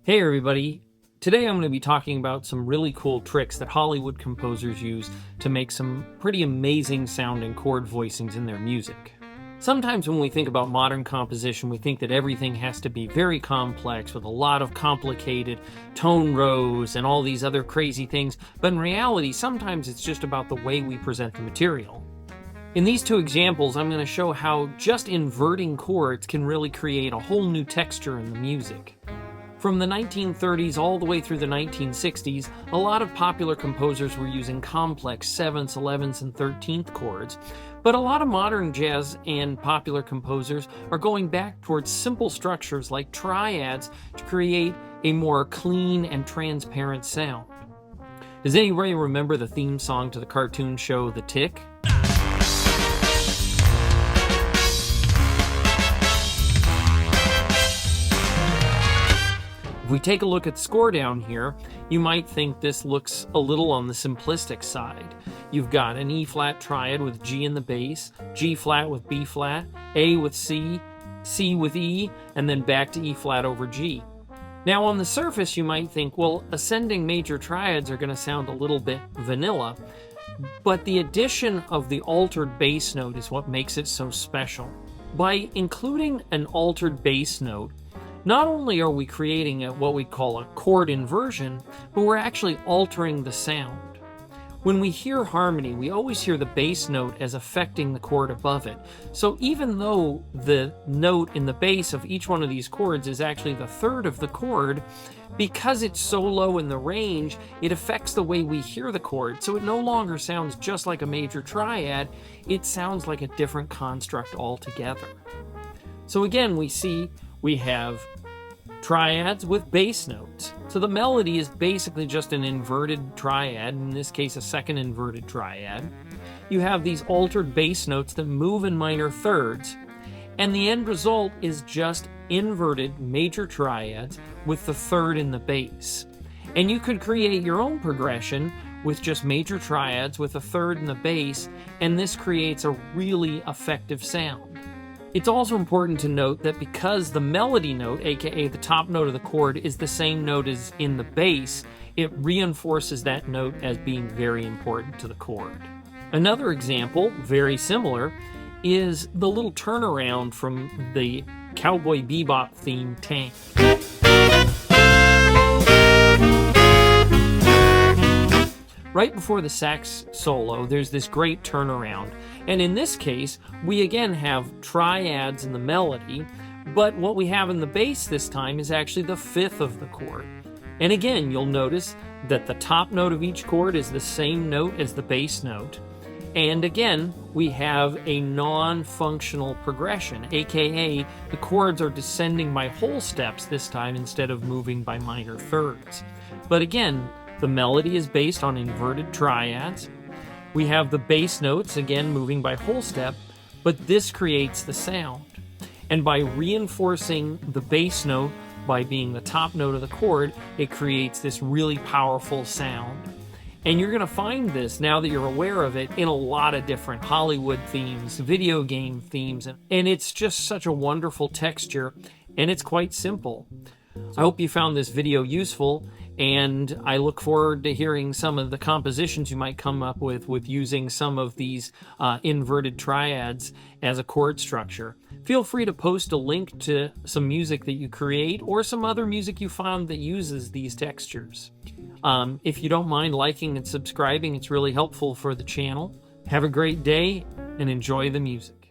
Hey everybody, today I'm going to be talking about some really cool tricks that Hollywood composers use to make some pretty amazing sounding chord voicings in their music. Sometimes when we think about modern composition, we think that everything has to be very complex with a lot of complicated tone rows and all these other crazy things, but in reality, sometimes it's just about the way we present the material. In these two examples, I'm going to show how just inverting chords can really create a whole new texture in the music. From the 1930s all the way through the 1960s, a lot of popular composers were using complex 7th, 11th, and 13th chords, but a lot of modern jazz and popular composers are going back towards simple structures like triads to create a more clean and transparent sound. Does anybody remember the theme song to the cartoon show The Tick? If we take a look at the score down here, you might think this looks a little on the simplistic side. You've got an E-flat triad with G in the bass, G-flat with B-flat, A with C, C with E, and then back to E-flat over G. Now on the surface you might think, well, ascending major triads are going to sound a little bit vanilla, but the addition of the altered bass note is what makes it so special. By including an altered bass note, not only are we creating what we call a chord inversion, but we're actually altering the sound. When we hear harmony, we always hear the bass note as affecting the chord above it. So even though the note in the bass of each one of these chords is actually the third of the chord, because it's so low in the range, it affects the way we hear the chord. So it no longer sounds just like a major triad, it sounds like a different construct altogether. So again, we have triads with bass notes. So the melody is basically just an inverted triad, in this case a second inverted triad. You have these altered bass notes that move in minor thirds, and the end result is just inverted major triads with the third in the bass. And you could create your own progression with just major triads with a third in the bass, and this creates a really effective sound. It's also important to note that because the melody note, aka the top note of the chord, is the same note as in the bass, it reinforces that note as being very important to the chord. Another example, very similar, is the little turnaround from the Cowboy Bebop theme, Tank. Right before the sax solo, there's this great turnaround. And in this case, we again have triads in the melody, but what we have in the bass this time is actually the fifth of the chord. And again, you'll notice that the top note of each chord is the same note as the bass note. And again, we have a non-functional progression, aka the chords are descending by whole steps this time instead of moving by minor thirds. But again, the melody is based on inverted triads. We have the bass notes, again, moving by whole step, but this creates the sound. And by reinforcing the bass note by being the top note of the chord, it creates this really powerful sound. And you're going to find this, now that you're aware of it, in a lot of different Hollywood themes, video game themes, and it's just such a wonderful texture, and it's quite simple. I hope you found this video useful, and I look forward to hearing some of the compositions you might come up with using some of these inverted triads as a chord structure. Feel free to post a link to some music that you create or some other music you found that uses these textures. If you don't mind liking and subscribing, it's really helpful for the channel. Have a great day and enjoy the music.